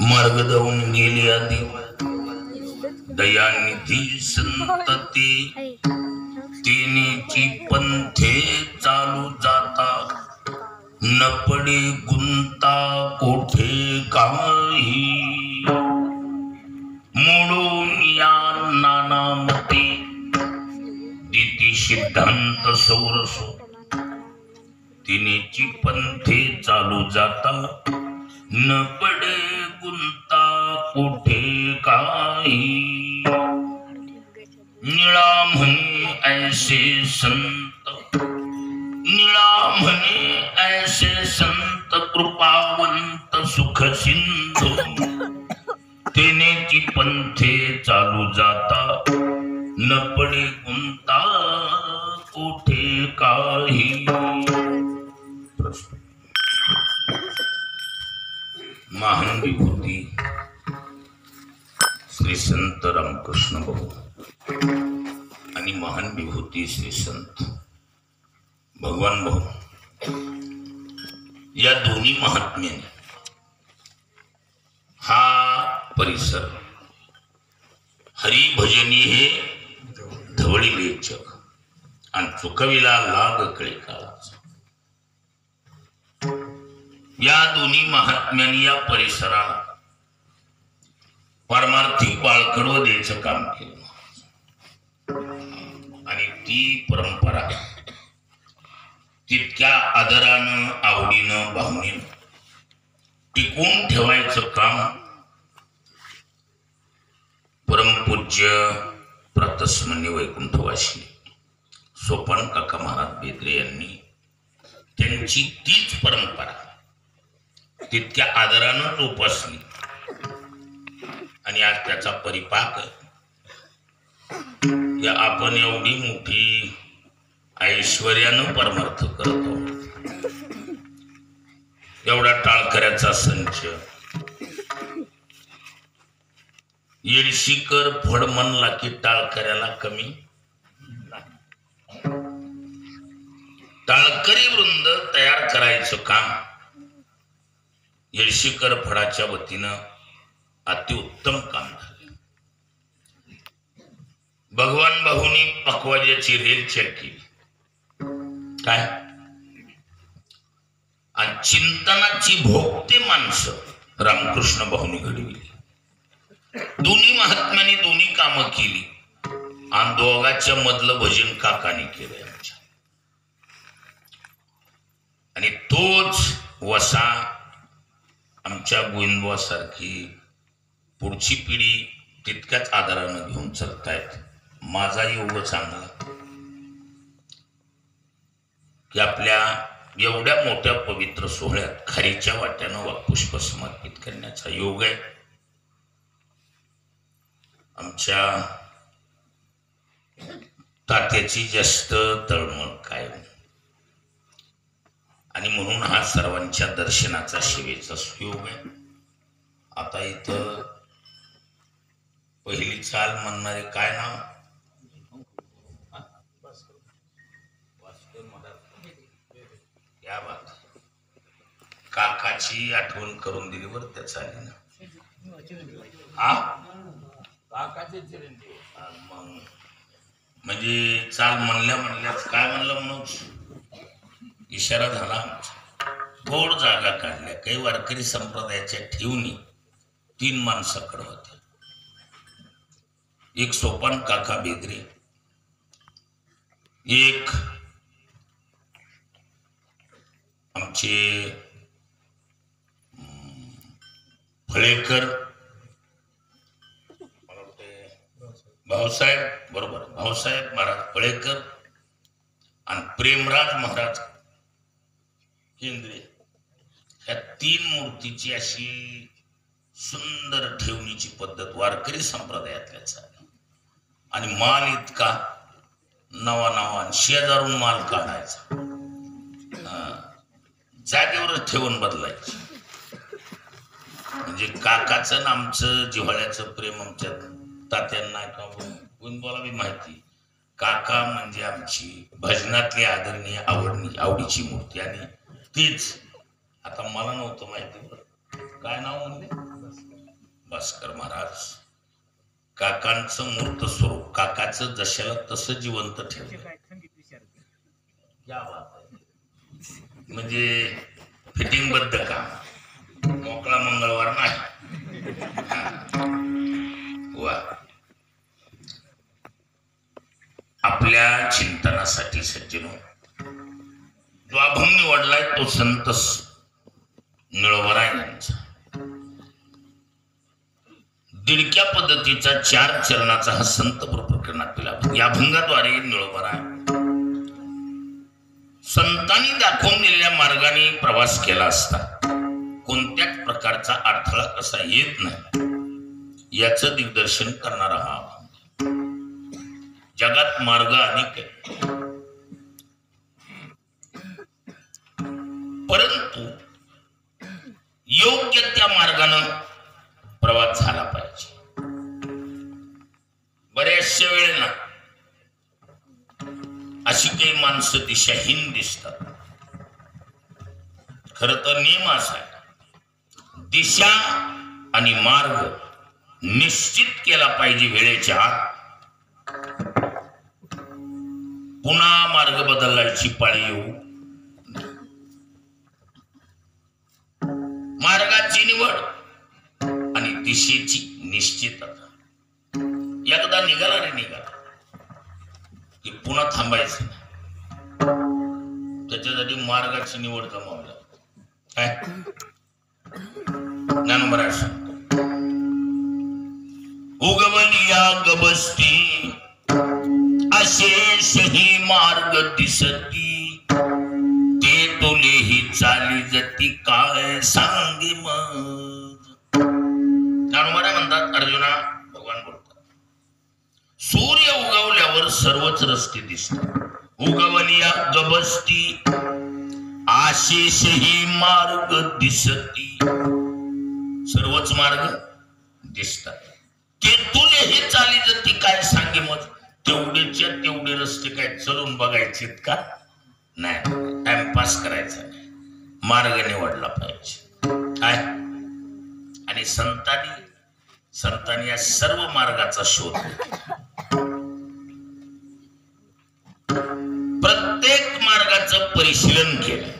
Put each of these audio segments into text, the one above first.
मार्ग जाऊन गेली आधी दयानिधी संतती तिनेची पंथे चालू जाता न पडे गुंता कोठे काही मोडून या नानामती दिती सिद्धांत सौरसो तिनेची पंथे चालू जाता न पडे गुंता कोठे काही निळा म्हणे ऐसे संत निळा म्हणे ऐसे संत कृपावंत सुख सिंधू तेनेची पंथे चालू जाता न पडे गुंता कोठे काही। महान विभूती श्री संत रामकृष्ण भाऊ आणि महान विभूती श्री संत भगवान भाऊ या दोन्ही महात्म्याने हा परिसर हरिभजनी हे धवळी जग आणि चुकविला लाग कळे काळाचा या दोन्ही महात्म्यांनी या परिसराला पारमार्थिक बाळकडवं द्यायचं काम केलं आणि ती परंपरा तितक्या आदरानं आवडीनं भावनेनं टिकवून ठेवायचं काम परमपूज्य प्रतस्मन्य वैकुंठवासी सोपान काका महाराज बेदरे यांनी त्यांची तीच परंपरा तितक्या आदरानं जोपासली आणि आज त्याचा परिपाक या आपण एवढी मोठी ऐश्वर्यानं परमार्थ करतो. एवढा टाळकऱ्याचा संच. येडशीकर फड म्हणला की टाळकऱ्याला कमी. टाळकरी वृंद तयार करायचं काम येडशीकर फडाच्या वतीनं अतिउत्तम काम झाले. भगवान भाऊनी पखवाजाची रेल चेक केली काय, आणि चिंतनाची भोगते माणसं रामकृष्ण भाऊनी घडविली. दोन्ही महात्म्याने दोन्ही कामं केली आणि दोघाच्या मधलं भजन काकाने केलंय आमच्या. आणि तोच वसा आमच्या गोविंदवासारखी पुढची पिढी तितक्याच आदरानं घेऊन चालतायत. माझा योग चांगला की आपल्या एवढ्या मोठ्या पवित्र सोहळ्यात खारीच्या वाट्यानं वापुष्प समर्पित करण्याचा योग आहे. आमच्या तात्याची जास्त तळमळ कायम, आणि म्हणून हा सर्वांच्या दर्शनाचा सेवेचा सुयोग आहे. आता इथं पहिली चाल म्हणणारे काय नाव, या बात काकाची आठवण करून दिली बरं त्या चालीनं. हा मग म्हणजे चाल म्हणल्याच काय म्हणलं म्हणून इशारा झाला आमचा. थोड जागा काढल्या. काही वारकरी संप्रदायाच्या ठेवणी 3 माणसाकडे होत्या. एक सोपान काका बेदरे, एक आमचे फळेकर भाऊसाहेब, बरोबर भाऊसाहेब महाराज फळेकर आणि प्रेमराज महाराज केंद्रे, ह्या 3 मूर्तीची अशी सुंदर ठेवणीची पद्धत वारकरी संप्रदायातल्याच आहे. आणि माल इतका नवा शेजारून माल काढायचा, जागेवरच ठेवून बदलायची. म्हणजे काकाचं आणि आमचं जिव्हाळ्याचं प्रेम आमच्या तात्यांना किंवा बी माहिती. काका म्हणजे आमची भजनातली आदरणीय आवडीची मूर्ती. आणि तीच आता मला नव्हतं माहिती, काय नाव म्हणते, भास्कर महाराज. काकांचं मूर्त स्वरूप, काकाचं जशाला तसं जिवंत ठेवलं. म्हणजे फिटिंगबद्ध काम, मोकळा मंगळवार नाही. वा, आपल्या चिंतनासाठी सज्जनो जो अभंग निवडलाय तो संत निळवराय यांचा. दिडक्या पद्धतीचा 4 चरणाचा हा संत प्रकरणात केला. या अभंगाद्वारे निळवराय संतांनी दाखवून दिलेल्या मार्गाने प्रवास केला असता कोणत्याच प्रकारचा अडथळा कसा येत नाही याचं दिग्दर्शन करणारा हा अभंग. जगात मार्ग अनेक आहेत, परंतु योग्य त्या मार्गानं प्रवास झाला पाहिजे. बऱ्याचशा वेळेला अशी काही माणसं दिशाहीन दिसतात. खर तर नियम असा आहे, दिशा आणि मार्ग निश्चित केला पाहिजे वेळेच्या आत. पुन्हा मार्ग बदलायची पाळी येऊ. मार्गाची निवड आणि दिशेची निश्चितता. एकदा निघाला रे निघाला की पुन्हा थांबायचं नाही. त्याच्यासाठी मार्गाची निवड जमावली काय ज्ञानोबा सांगतो. उगवलिया गबसती अशेष ही मार्ग दिसती, ते तुलेही चाली जती काय सांगे मग. ज्ञानोबा म्हणतात, अर्जुना भगवान बोलतात, सूर्य उगवल्यावर सर्वच रस्ते दिसतात. उगवलिया गबसती आशेष ही मार्ग दिसती. सर्वच मार्ग दिसतात. तेथून हे चाली जाती काय सांगे मग तेवढेच्या तेवढे रस्ते काय चलून बघायचे का नाही. टाइमपास करायचा नाही. मार्ग निवडला पाहिजे काय. आणि संतांनी या सर्व मार्गाचा शोध प्रत्येक मार्गाचं परिशीलन केलं.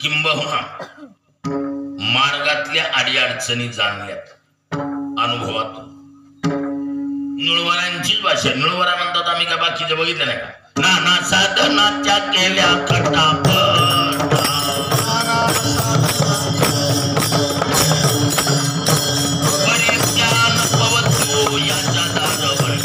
किंबहुना मार्गातल्या अडीअडचणी जाणल्यात अनुभवातून. निळवरांचीच भाषा. निळवरा म्हणतात आम्ही का बाकीचे बघितलं नाही का. नाना साधनाच्या केल्या खटापट परिज्ञान पवतो याच्या दारवळ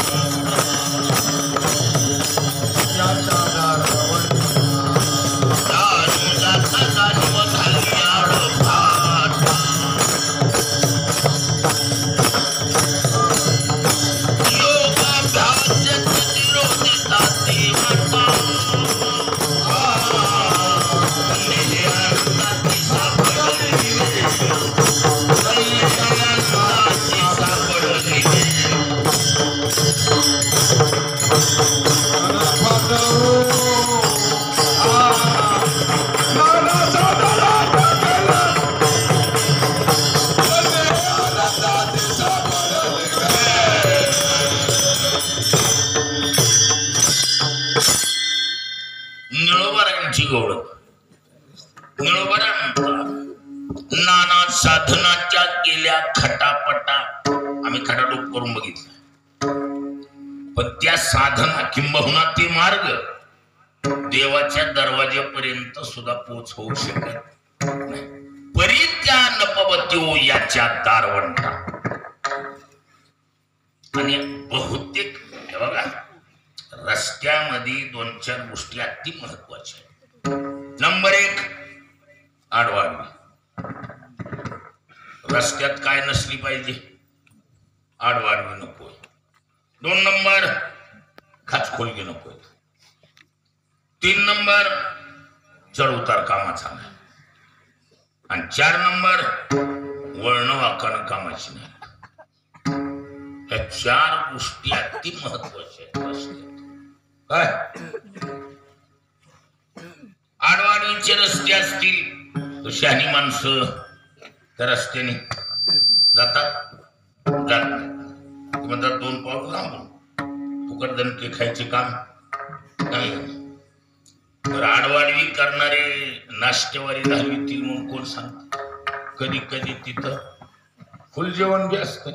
नाना साधनाच्या केल्या खटापटा. आम्ही खटाटोप करून बघितलं. पण त्या साधना किंबहुना ते मार्ग देवाच्या दरवाज्यापर्यंत सुद्धा पोच होऊ शकत नाही. परित्यान पवतो याच्या दारवंटा. आणि बहुतेक हे बघा रस्त्यामध्ये 2-4 गोष्टी अति महत्वाच्या. नंबर 1 आडवाडवी. रस्त्यात काय नसली पाहिजे. आडवाडवी नको. 2 नंबर खाचखोलगी नको. 3 नंबर चढ उतार कामाचा नाही. आणि 4 नंबर वळण वाकणं कामाची नाही. या 4 गोष्टी अति महत्वाच्या आहेत रस्त्यात. काय आडवाडवीचे रस्ते असतील तर शहाणी माणसं त्या रस्त्याने जातात जात म्हणतात 2 पाऊल लांबून फुकट दणके खायचे काम नाही. तर आडवाडवी करणारे नाश्तेवारी घालवीतील म्हणून कोण सांगत. कधी कधी तिथं फुल जेवण बी असत.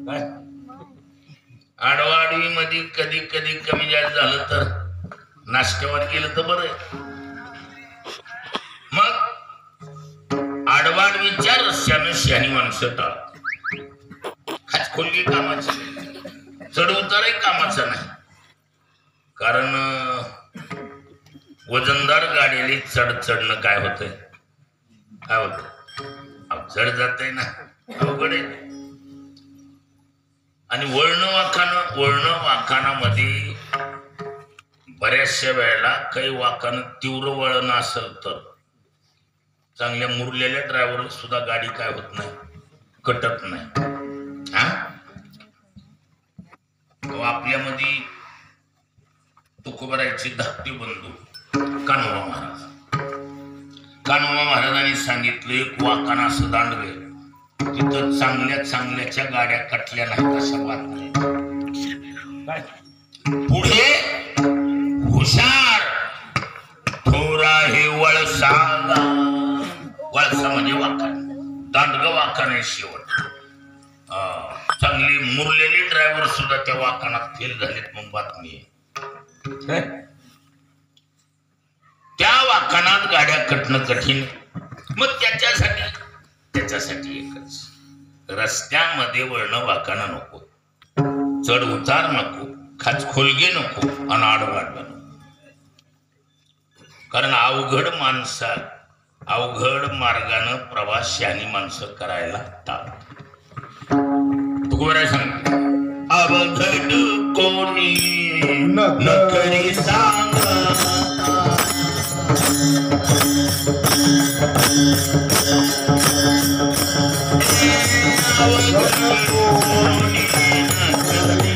काय आडवाडवी मध्ये कधी कधी कमी जास्त झालं तर नाश्त्यावर गेलं तर बरं आहे. मग आडवाडवीच्या रस्त्यानं शहाणी माणसं टाळ. खाचखोलगी कामाची चढ उतारही कामाचा नाही. कारण वजनदार गाडीला चढणं काय होतंय काय होत चढ जात आहे ना अवघड आहे. आणि वळण वाखानामध्ये बऱ्याचशा वेळेला काही वाखानं तीव्र वळण असेल तर चांगल्या मुरलेल्या ड्रायव्हर सुद्धा गाडी काय होत नाही कटत नाही. आपल्यामध्ये तुकोबारायचे धाकटे बंधू कान्होबा महाराज. कान्होबा महाराजांनी सांगितलं एक वाकाना असं दांडगे तिथं चांगल्याच्या गाड्या कटल्या नाहीत असं बात नाही. काय पुढे हुशार थोरा हे वळसा म्हणजे वाकान दांडग वाकान आहे शेवट. चांगली मुरलेली ड्रायव्हर सुद्धा त्या वाकानात फेल झालेत मग बातमी आहे. त्या वाकानात गाड्या कटणं कठीण. मग त्याच्यासाठी एकच रस्त्यामध्ये वळणं वाकाणं नको. चढ उतार नको. खाचखोलगे नको आणि आडवाडवा नको. कारण अवघड मार्गानं प्रवास शहाणी माणसं करायला टाळ. तुकोबाराय सांग अवघड कोणी नकरी सांगता अवघड कोणी नकरी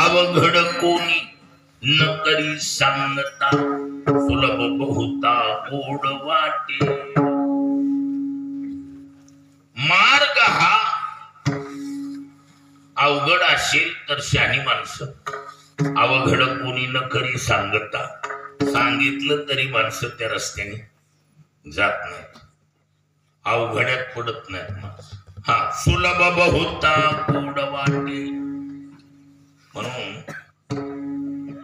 अवघड कोणी नकरी सांगता सुलभ बहुता गोड वाटे मार्ग हा अवघड असेल तर शहाणी माणसं अवघड कोणी नकरी सांगता सांगितलं तरी माणसं त्या रस्त्याने जात नाहीत अवघड्यात पडत नाहीत माणसं हा सुलभ बहुता गोड वाटे म्हणून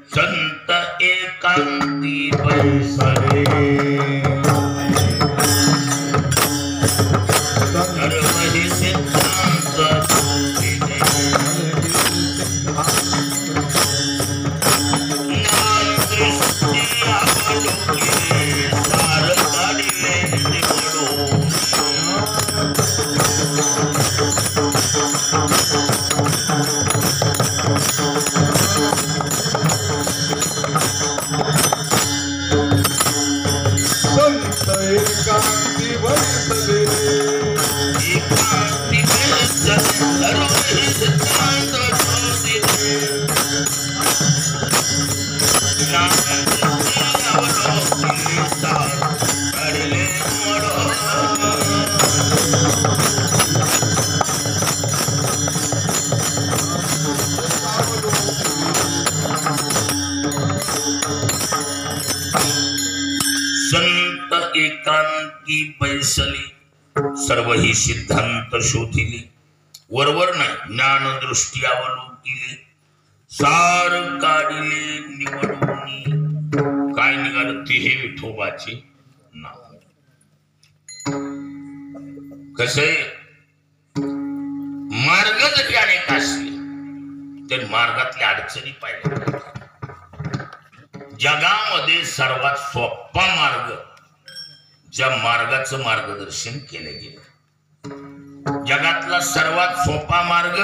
संत एकांती बैसले सर्वहि सिद्धांत ज्ञान दृष्टी अवलोके सार काढिले निवडून एकांती बैसले एकांती बैसले सर्वहि सिद्धांत शोधिले ज्ञान दृष्टी अवलोके सार काढिले निवडून संत एकांती बैसली सर्व ही सिद्धांत शोधिली वरवर नाही ज्ञानदृष्टी अवलोकिली सार काढिले निवडून काय निघालं ते हे विठोबाचे नाव कसे मार्ग जरी अनेक असले तर मार्गातल्या अडचणी पाहिजे जगामध्ये सर्वात सोपा मार्ग ज्या मार्गाचं मार्गदर्शन केलं गेलं जगातला सर्वात सोपा मार्ग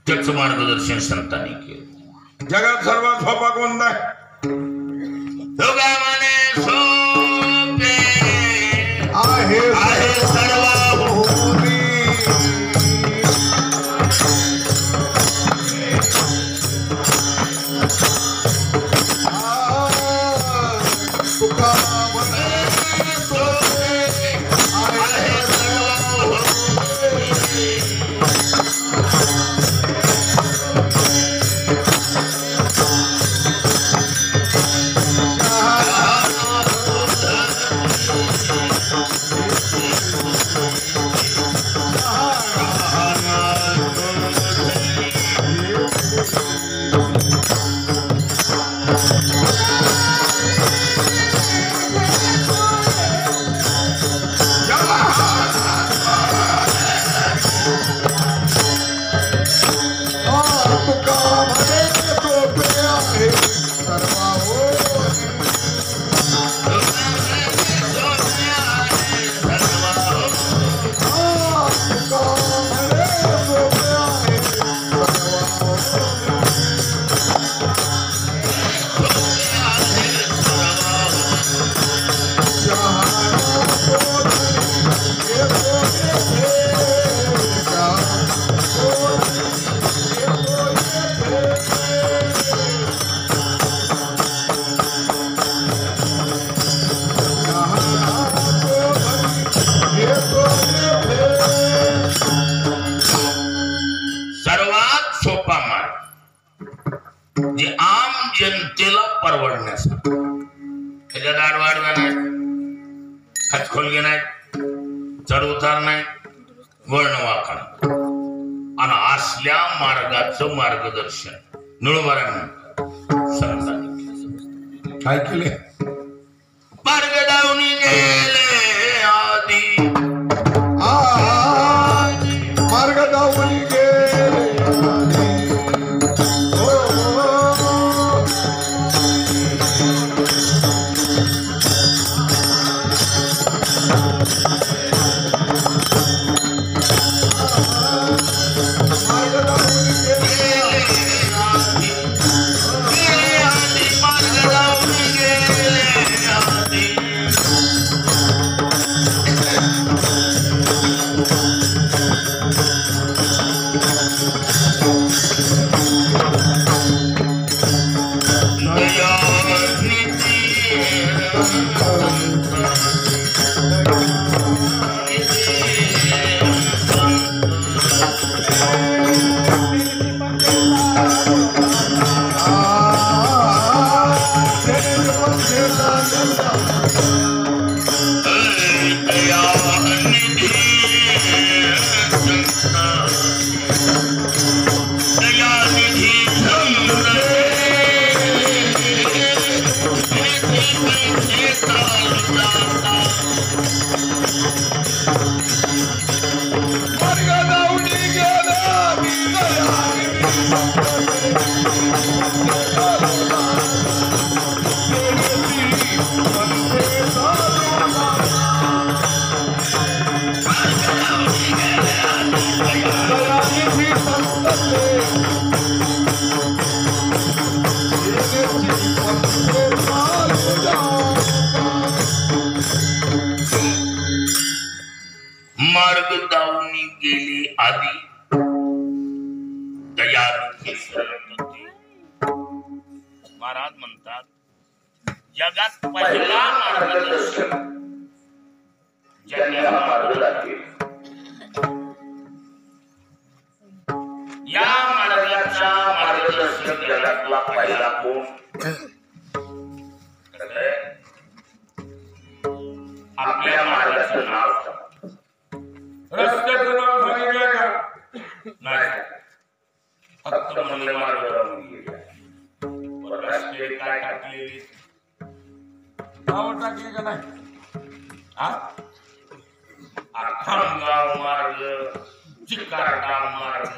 त्याचं मार्गदर्शन संतांनी केलं जगात सर्वात सोपा कोणता दोघांमध्ये सोपे आहे सर्व जे आम जनतेला परवडण्यासाठी. त्याच्यात आडवाडवा नाही, खचखोलगे नाही, चढ उतार नाही, वळण वाकण आणि असल्या मार्गाचं मार्गदर्शन निळोबारांनी काय केले? मार्ग दावणी गेले आधी, मार्ग दावणी गेले मार्ग दावणी गेली आधी दयानिधी सरस्वती. महाराज म्हणतात जगात पहिला मार्गदर्शक ज्यांनी हा मार्ग दाखवला, या मार्गाचा मार्गदर्शक जगातला पहिला कोण? आपल्या मार्गाचं नाव रस्त्याचं नाव सांगितलं का? नाही, फक्त म्हणले मार्ग दावणी गेली. रस्ते काय टाकलेली? नाव टाकली का नाही? खामगाव मार्ग, चिकारडा मार्ग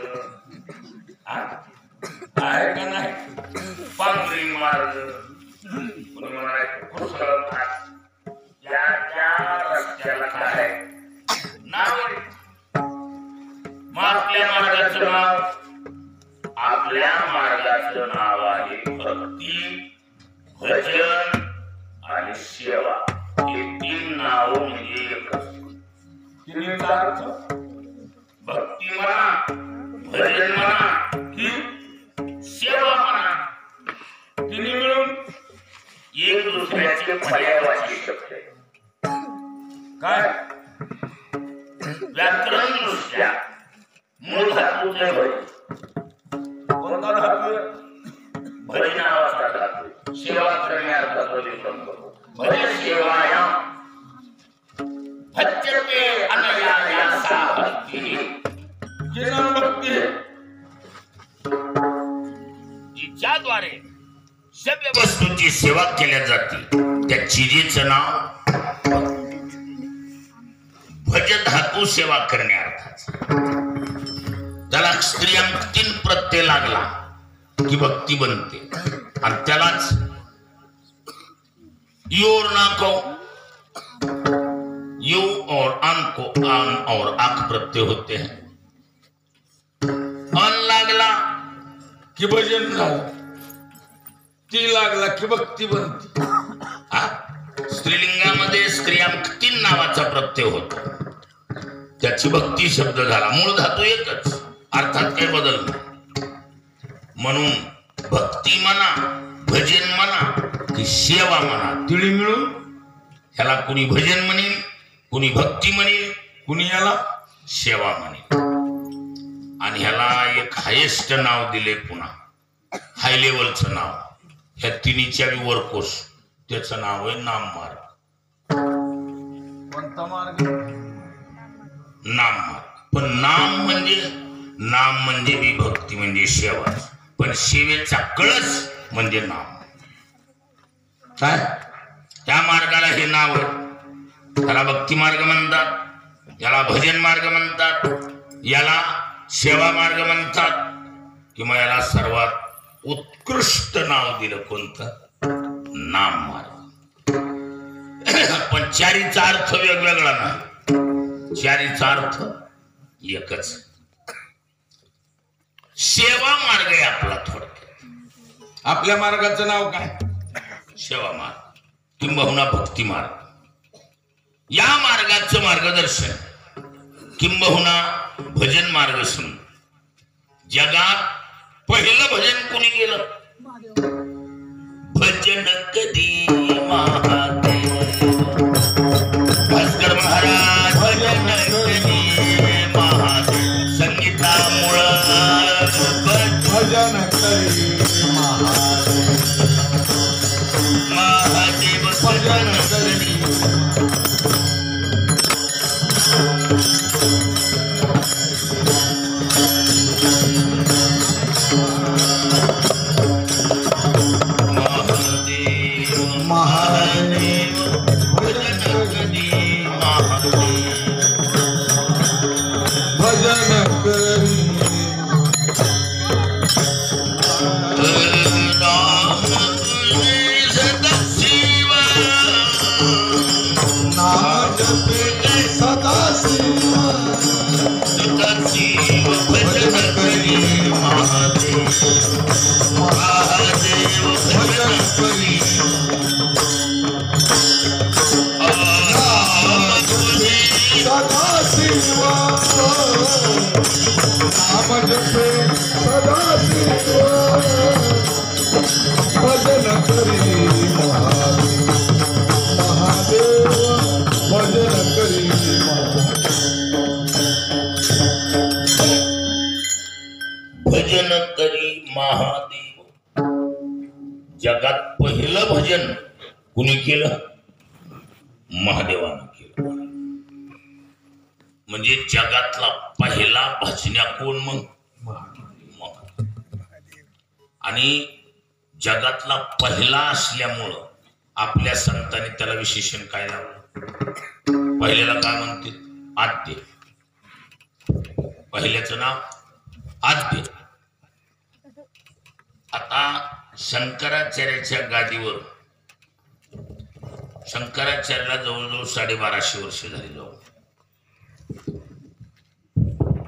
आहे का नाही? पांगरी मार्ग, कोणी म्हणायचं कुसळ मार्ग. या रस्त्याला काय नाव? मग आपल्या मार्गाचं नाव, आपल्या मार्गाचं नाव आहे भक्ती, भजन आणि सेवा. हे तीन नाव म्हणजे एकच. तिन्हीचा अर्थ भक्ती म्हणा, भजन म्हणा की सेवा म्हणा, तिन्ही मिळून एक दुसऱ्याचे पर्यायवाची शब्द आहे. काय? व्याकरण दृष्ट्या मूळ धातूचे भज. कोणता धातू? भज नावाचा धातू. सेवा करण्याचा भज सेवायाम भज्यते अनया यासा भक्ती. भक्ती जिच्याद्वारे सगळ्या वस्तूंची सेवा केल्या जाते त्या चिजेचं नाव भज धातू. सेवा करण्यार्थाच त्याला स्त्रियांक तीन प्रत्यय लागला की भक्ती बनते. आणि त्यालाच योर नाको यू और अन को आन और आख प्रत्यय होते हैं. अन लागला की भजन झालं, ती लागला की भक्ती बनते. स्त्रीलिंगामध्ये स्त्रियांक तीन नावाचा प्रत्यय होतो, त्याची भक्ती शब्द झाला. मूळ धातू एकच, अर्थात काही बदल नाही. म्हणून भक्ती म्हणा, भजन म्हणा की सेवा म्हणा, तिळी मिळून ह्याला कुणी भजन म्हणेल, कुणी भक्ती म्हणेल, कुणी ह्याला सेवा म्हणेल. आणि ह्याला एक हायेस्ट नाव दिले. पुन्हा हाय लेवलचं नाव, ह्या तिन्हीच्या वरकोस, त्याचं नाव आहे नाम मार्ग. कोणता मार्ग? नाम मार्ग. पण नाम म्हणजे विभक्ती, म्हणजे सेवा. पण सेवेचा कळस म्हणजे नाम. काय त्या मार्गाला हे नाव आहे. त्याला भक्ती मार्ग म्हणतात, याला भजन मार्ग म्हणतात, याला सेवा मार्ग म्हणतात, किंवा याला सर्वात उत्कृष्ट नाव दिलं कोणतं? नाम मार्ग. पण चारीचा अर्थ वेगवेगळा नाही, चारीचा अर्थ एकच. सेवा मार्ग आहे आपला. थोडक्यात आपल्या मार्गाचं नाव काय? सेवा मार्ग किंबहुना भक्ती मार्ग. या मार्गाचं मार्गदर्शन किंबहुना भजन मार्गदर्शन जगात पहिलं भजन कोणी केलं? भजन कधी महादेव भास्कर महाराज. भजन कधी महादेव संगीतामुळं भजन करी महादेव भजन करी. महादेव भजन करी महादेव भजन करी नाम तुझे सदाशिव नाम जपे सदाशिव सदाशिव भजन करी महादेव महादेव भजन करी. नाम तुझे सदाशिव नाम जपे सदाशिव भजन करी महादेव महादेव भजन करी भजन करी महादेव. जगात पहिलं भजन कुणी केलं? महादेवानं केलं. म्हणजे जगातला पहिला भजन्या कोण? मग. आणि जगातला पहिला असल्यामुळं आपल्या संतांनी त्याला विशेषण काय लावलं? पहिल्याला काय म्हणते? आद्य. पहिल्याचं नाव आद्य. आता शंकराचार्याच्या गादीवर शंकराचार्याला जवळजवळ 1250 वर्ष झाली. जाऊ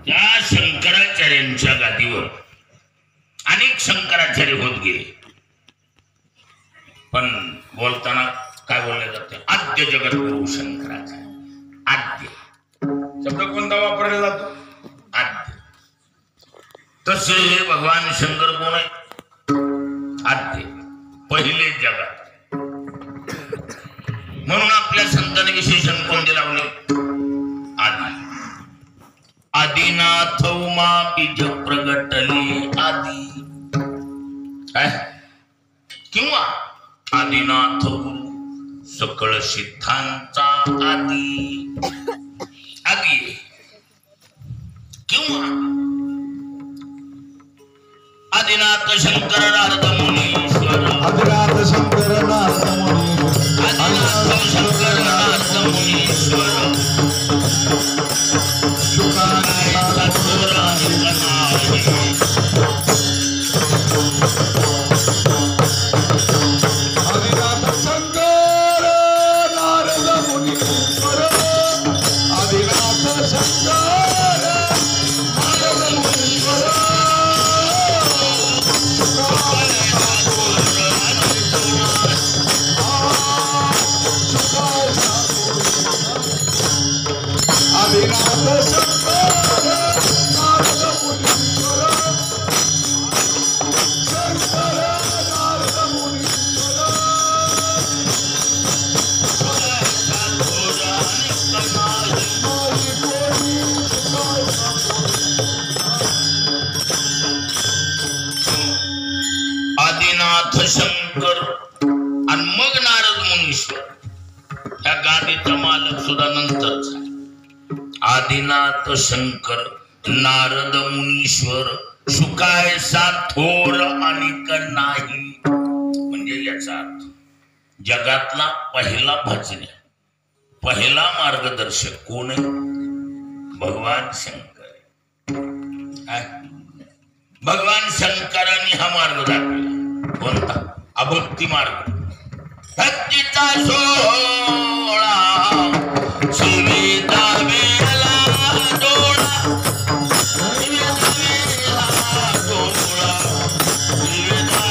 त्या शंकराचार्यांच्या गादीवर अनेक शंकराचार्य होत गेले. पण बोलताना काय बोलले जाते? आद्य जगद्गुरु शंकराचार्य. आद्य शब्द कोणता वापरला जातो? आद्य. तसे भगवान शंकर कोण आहे? आद्य, पहिले जगात. म्हणून आपल्या संतांनी विशेषण कोणते लावले? आदी. आदिनाथ उमा बीज प्रगटले आदी. काय? किंवा आदिनाथ गुरु सकळ सिद्धांचा आदी. आदी किंवा आदिनाथ शंकर नारद मुनीश्वर. आदिनाथ शंकर नारद मुनी आदिनाथ शंकर नारद मुनीश्वर. शुकानाथ आदिनाथ शंकर नारद मुनीश्वर. आदिनाथ शंकर नारद मुनीश्वर. आदिनाथ शंकर नारद मुनीश्वर. आदिनाथ शंकर आणि मग नारद मुनीश्वर. या गादीचा मालक सुद्धा नंतरचा. आदिनाथ शंकर नारद मुनीश्वर सुकायसा थोर आणि नाही. म्हणजे याचा अर्थ जगातला पहिला भजने पहिला मार्गदर्शक कोण आहे? भगवान शंकर. भगवान शंकरांनी हा मार्ग दाखवला. कोणता? अभक्ती मार्ग. भक्तीचा सोहळा शिवेचा वेला डोळा, शिवेचा वेला डोळा, शिवेचा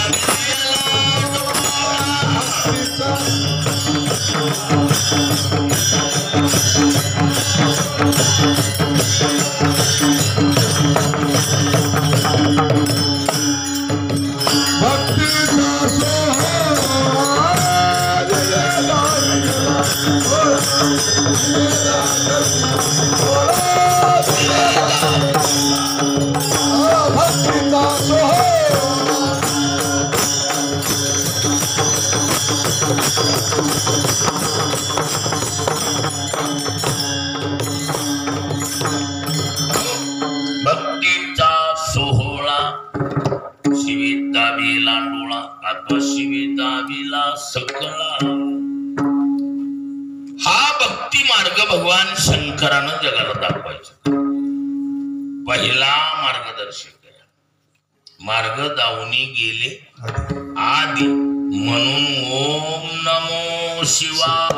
भक्तीचा सोहळा शिवेचा वेला डोळा अथवा शिवेचा वेला सकला. हा भक्ती मार्ग भगवान शंकरानं जगाला दाखवायचा पहिला मार्गदर्शक आहे. मार्ग दावणी गेले आदी म्हणून ओम नमो शिवाय.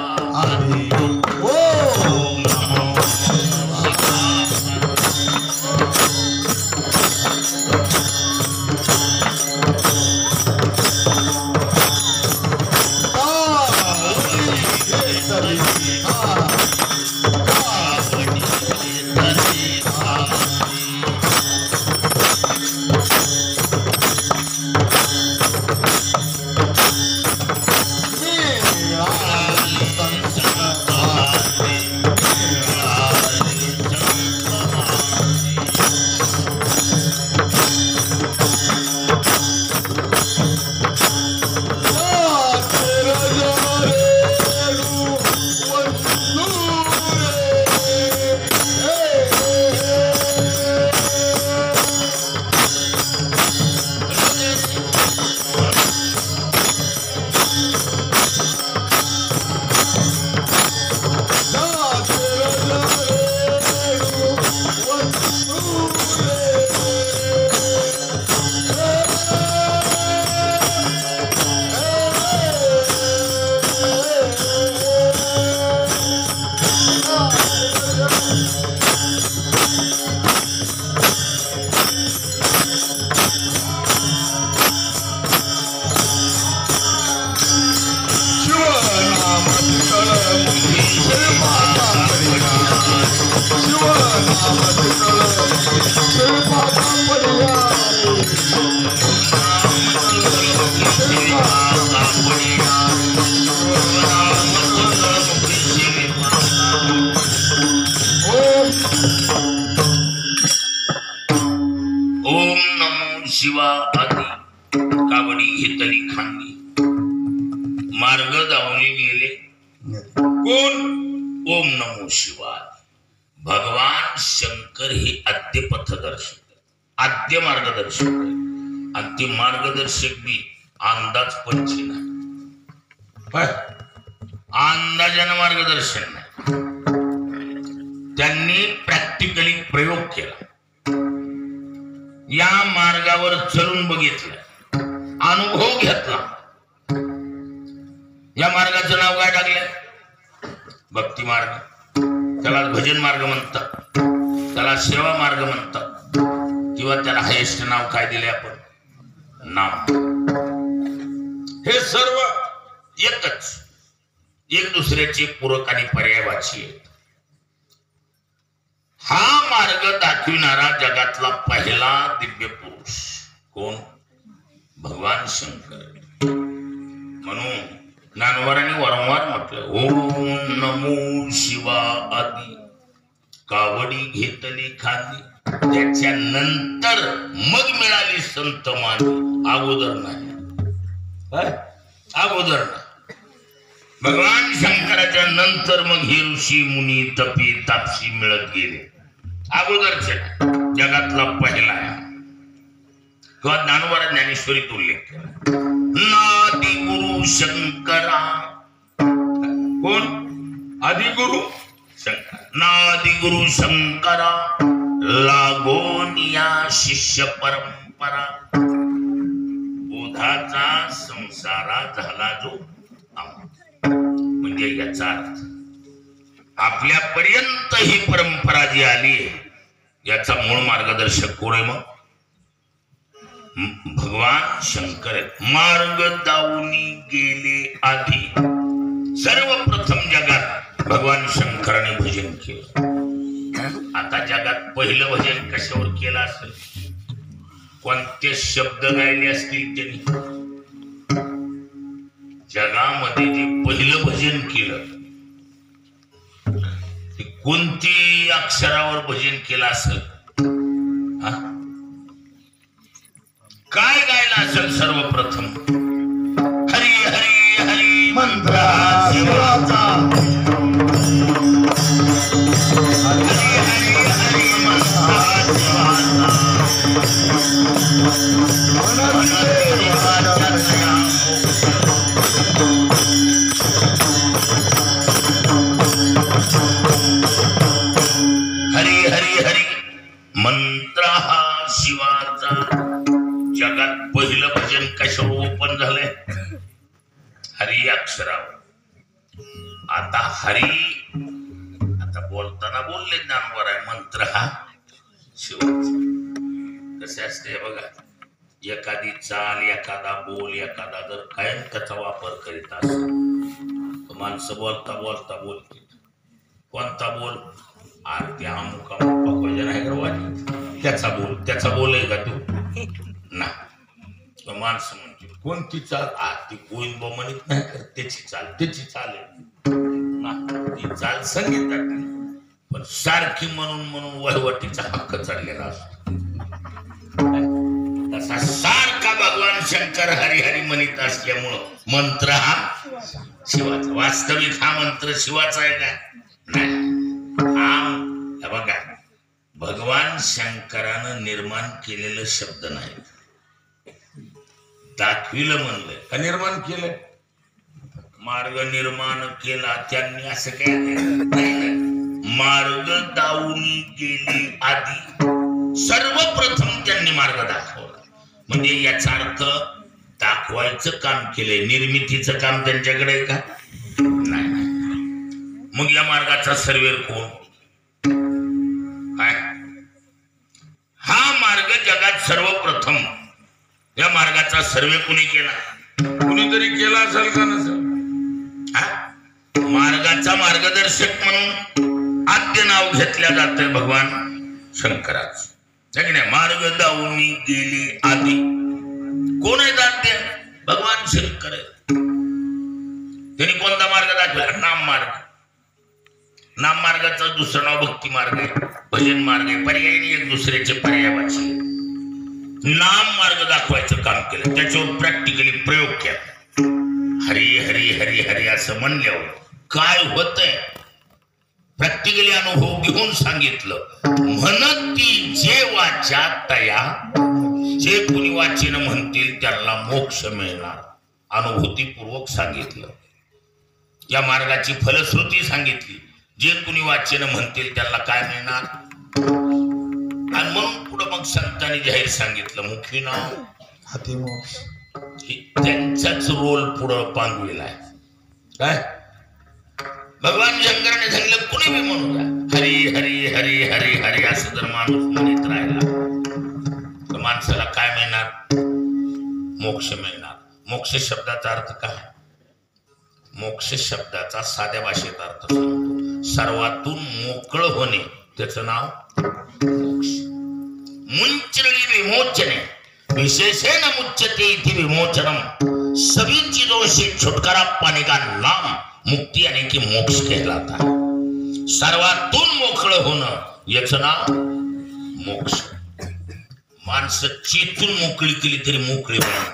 ओम नमो शिवा आदी कावडी घेतली खांदी. मार्ग दावणी गेले कोण? ओम नमो शिवाय. भगवान शंकर हे आद्य पथदर्शक, आद्य मार्गदर्शक आहे. आणि ते मार्गदर्शक बी अंदाज पंची नाही, अंदाजानं मार्गदर्शन नाही. त्यांनी प्रॅक्टिकली प्रयोग केला. या मार्गावर चलून बघितलं, अनुभव घेतला. या मार्गाचं नाव काय टाकलं? भक्ती मार्ग. त्याला भजन मार्ग म्हणतात, त्याला सेवा मार्ग म्हणतात, किंवा त्याला हायेस्ट नाव काय दिले आपण? नाम. हे सर्व एकच, एक दुसऱ्याचे पूरक आणि पर्यायवाची आहेत. हा मार्ग दाखविणारा जगातला पहिला दिव्य पुरुष कोण? भगवान शंकर. म्हणून ज्ञानोबांनी वारंवार म्हटलं ओम नमो शिवा आदी कावडी घेतली खांदी. त्याच्यानंतर मग मिळाली संत मानी, अगोदर नाही. काय अगोदर भगवान शंकराच्या नंतर मग हे ऋषी मुनी तपी तापसी मिळत गेले. अगोदरचे जगातला पहिला किंवा ज्ञानोबा ज्ञानेश्वरीत उल्लेख केला. नादी गुरु शंकरा. कोण आदिगुरु शंकर. नादी गुरु शंकरा लागोनिया शिष्य परंपरा. बोधाचा संसारा झाला जो म्हणजे याचा अर्थ आपल्यापर्यंत ही परंपरा जी आली याचा मूळ मार्गदर्शक कोण आहे? मग भगवान शंकर मार्ग दाऊनी गेले आधी. सर्वप्रथम जगात भगवान शंकराने भजन केलं. आता जगात पहिलं भजन कशावर केलं असेल? कोणते शब्द गायले असतील त्यांनी? जगामध्ये जे पहिलं भजन केलं ते कोणती अक्षरावर भजन केलं असेल? काय गायला असेल? सर्वप्रथम हरी हरी हरी मंत्र शिवाचा. हरी हरी हरी मंत्र हरी हरी हरी मंत्र हा शिवाचा. जगात पहिलं भजन कशावर ओपन झालंय? हरी अक्षरावर. आता हरी आता बोलताना बोलले ज्ञानवर आहे मंत्र हा शिवाचा. कसे असते बघा, एखादी चाल एखादा बोल एखादा जर कायम त्याचा वापर करीत असतो माणसं बोलता बोलता बोलते. कोणता बोल? आरती अमुक अमुक भजन आहे गर्वाजी त्याचा बोल आहे का तू? ना. माणसं म्हणते कोणती चाल? ती गोविंद म्हणत नाही का त्याची चाल आहे ना. ती चाल संगीतात पण सारखी म्हणून वहिवटीचा हक्क चढलेला असतो. तसा सारखा भगवान शंकर हरिहरी म्हणत असल्यामुळं मंत्र हा शिवाचा. वास्तविक हा मंत्र शिवाचा आहे का? नाही. हा बघा, भगवान शंकरानं निर्माण केलेलं शब्द नाही, दाखविलं म्हणलंय. का निर्माण केलंय? मार्ग निर्माण केला त्यांनी असं काय नाही. मार्ग दाऊनी गेली आधी. सर्वप्रथम त्यांनी मार्ग दाखवला. म्हणजे याचा अर्थ दाखवायचं काम केलंय, निर्मितीचं काम त्यांच्याकडे आहे का? नाही. मग या मार्गाचा सर्वेर कोण? काय? हा मार्ग जगात सर्वप्रथम या मार्गाचा सर्वे कुणी केला? कुणीतरी केला असेल का नसेल? मार्गाचा मार्गदर्शक म्हणून आद्य नाव घेतल्या जाते भगवान शंकराच. मार्ग दाऊनी गेली आधी. कोण आहे आद्य? भगवान शंकर आहे. त्यांनी कोणता मार्ग दाखवला? नाम मार्ग. नाम मार्गाचं दुसरं नाव भक्ती मार्ग आहे, भजन मार्ग आहे. पर्यायी एक दुसऱ्याचे पर्यायावाची. नाम मार्ग दाखवायचं काम केलं, त्याच्यावर प्रॅक्टिकली प्रयोग केला. हरी हरी हरी हरी असं म्हणल्यावर काय होतंय? प्रॅक्टिकली अनुभव घेऊन सांगितलं. म्हणत ती जे वाचा तया. जे कुणी वाचेन म्हणतील त्यांना मोक्ष मिळणार. अनुभूतीपूर्वक सांगितलं. या मार्गाची फलश्रुती सांगितली. जे कुणी वाचेन म्हणतील त्यांना काय मिळणार. आणि म्हणून पुढे मग संतांनी जाहीर सांगितलं मुखी नाव हातीमोक्ष. त्यांचाच रोल पुढं पांगविला आहे. काय? भगवान शंकराने सांगितलं कुणी बी म्हणू द्या हरी हरी हरी हरी हरी असं जर माणूस म्हणत राहिला तर माणसाला काय मिळणार? मोक्ष मिळणार. मोक्ष शब्दाचा अर्थ काय? मोक्ष शब्दाचा साध्या भाषेत अर्थ सांगतो सर्वातून मोकळ होणे, त्याचं नाव मोक्ष. मुंचरणी विमोचने विशेषेण मुच्यते इति विमोचनम. सभी चीजों से छुटकारा पाने का नाम मुक्ती यानी की मोक्ष कहलाता है. सर्वातून मोकळ होणं याचं नाव मोक्ष. माणसं चेतून मोकळी केली तरी मोकळी होणार.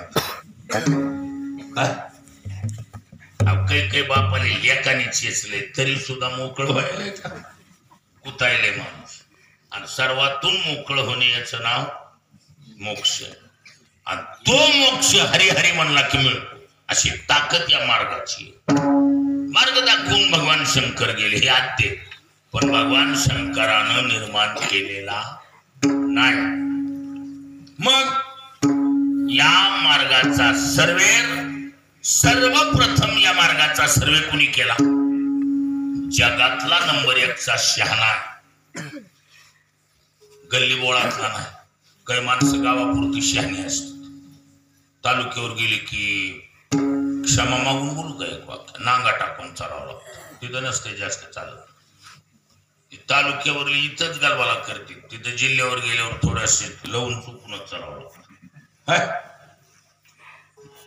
काही बापाले एकाने चेचले तरी सुद्धा मोकळं व्हायला का कुतायले माणूस. आणि सर्वातून मोकळं होणे याचं नाव मोक्ष. आणि तो मोक्ष हरिहरी म्हणला की मिळतो अशी ताकद या मार्गाची. मार्ग दाखवून भगवान शंकर गेले हे आद्य, पण भगवान शंकरानं निर्माण केलेला नाही. मग या मार्गाचा सर्वप्रथम या मार्गाचा सर्वे कुणी केला? जगातला नंबर 1चा शहाणा, गल्ली बोळातला नाही. काही माणसं गावापुरती शहाणी असतात. तालुक्यावर गेली की क्षमा मागून बोलू का एक वाक्य, नांगा टाकून चालावं लागतं. तिथं नसते जास्त चालत. तालुक्यावरली इथंच गालवाला करते, तिथं जिल्ह्यावर गेल्यावर थोड्याशे लवून चुकूनच चालावं लागतं.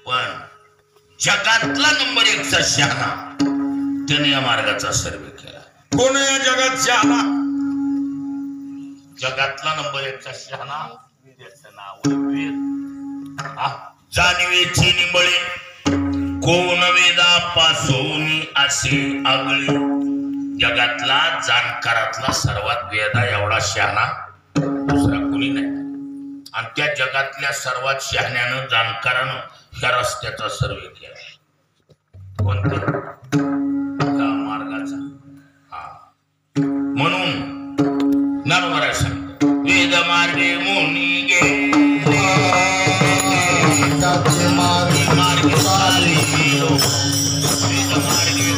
पण जगातला नंबर 1चा शहाणा त्याने या मार्गाचा सर्वे केला. कोण या जगात शहाणा? जगातला नंबर 1चा शहाणा, त्याचं नाव वेद. जाणवेची निंबळे कोण वेदापासून असे आगळे. जगातला जाणकारातला सर्वात वेदा एवढा शहाणा दुसरा कोणी नाही. आणि त्या जगातल्या सर्वात शहाण्यानं जाणकारानं ह्या रस्त्याचा सर्वे केला. कोणत्या मार्गाचा? हा. म्हणून नरवरा सांगतो वेद मार्गे मुनी गेले मार्गे चाली गेलो. वेद मार्गे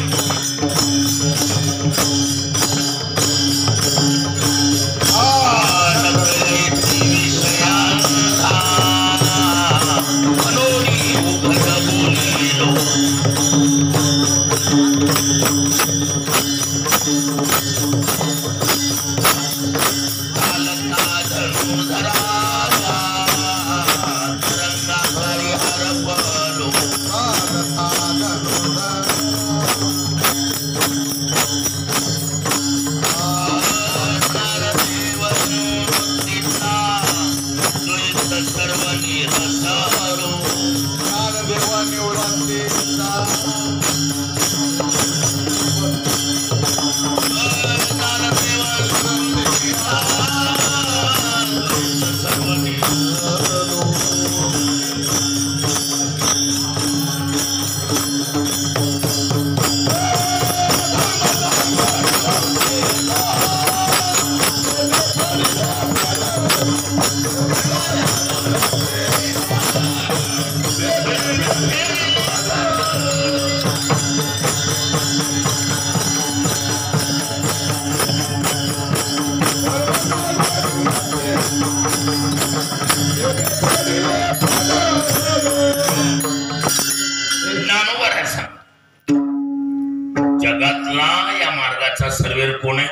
जगातला या मार्गाचा सर्वेर कोण आहे?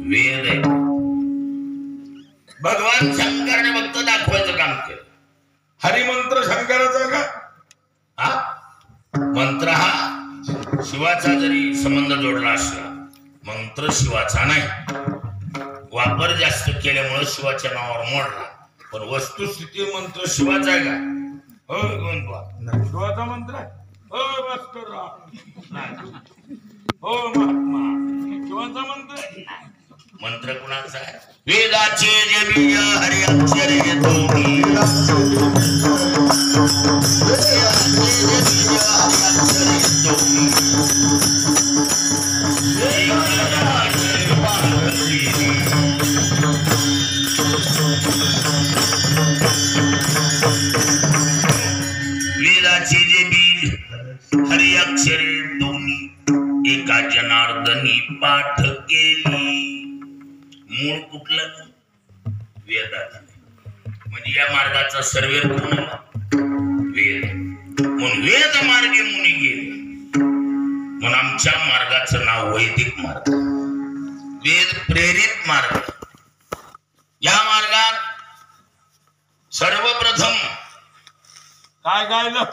वेद आहे. भगवान शंकरने फक्त दाखवायचं काम केलं. हरिमंत्र शंकराचा का? हा मंत्र हा शिवाचा जरी संबंध जोडला असला, मंत्र शिवाचा नाही. वापर जास्त केल्यामुळे शिवाच्या नावावर मोडला, पण वस्तुस्थिती मंत्र शिवाचा आहे का? हो शिवाचा मंत्र आहे. हो हो महात्मा शिवाचा मंत्र आहे. मंत्र कुणाचा आहे? वेदाचे जे बीज हरि अक्षरे दोन्ही. वेदाचे जे बीज हरि अक्षरे दोन्ही. वेदाचे जे बीज हरि अक्षरे दोन्ही एका जनार्दनी पाठ केली. मूळ कुठलं? वेदात. म्हणजे या मार्गाचा सर्वेर कोण? वेद. म्हणून वेद मार्गे मुनी गेले. म्हणून आमच्या मार्गाचं नाव वैदिक मार्ग, वेद प्रेरित मार्ग. या मार्गात सर्वप्रथम काय गायलं?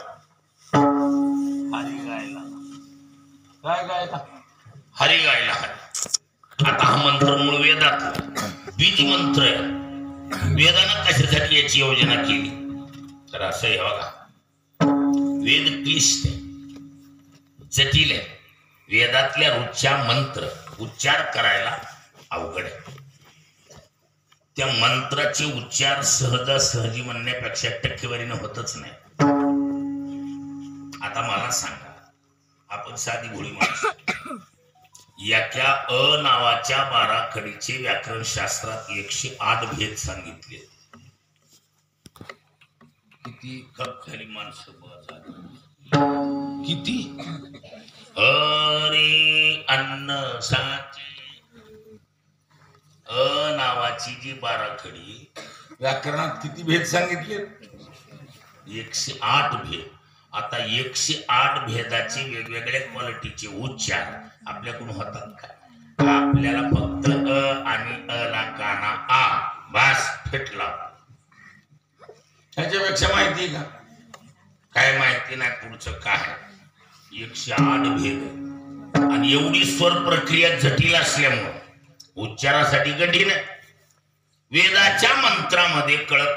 हरी गायला. काय गायला? हरी गायला. आता हा मंत्र मूळ वेदात बीज मंत्र आहे. वेदानं कशासाठी याची योजना केली? तर असं आहे बघा, वेद क्लिष्ट आहे, जटिल आहे. वेदातल्या रोजच्या मंत्र उच्चार करायला अवघड आहे. त्या मंत्राचे उच्चार सहजासहजी म्हणण्यापेक्षा टक्केवारीनं होतच नाही. आता मला सांगा, आपण साधी भोळी माणसं, याच्या अ नावाच्या 12 कडीचे व्याकरण शास्त्रात 108 भेद सांगितले. किती खाली माणसं किती? अरे अन्न साची अ नावाची जी 12 खडी, व्याकरणात किती भेद सांगितले? 108 भेद. आता 108 भेदाचे वेगवेगळ्या क्वालिटीचे उच्चार आपल्याकडून होतात का? आपल्याला फक्त अ आणि अ ला काना आ बास फिटला. ह्याच्यापेक्षा माहिती का? काय माहिती नाही पुढचं काय. 108 भेद आणि एवढी स्वर प्रक्रिया जटिल असल्यामुळे उच्चारासाठी कठीण आहे. वेदाच्या मंत्रामध्ये कळत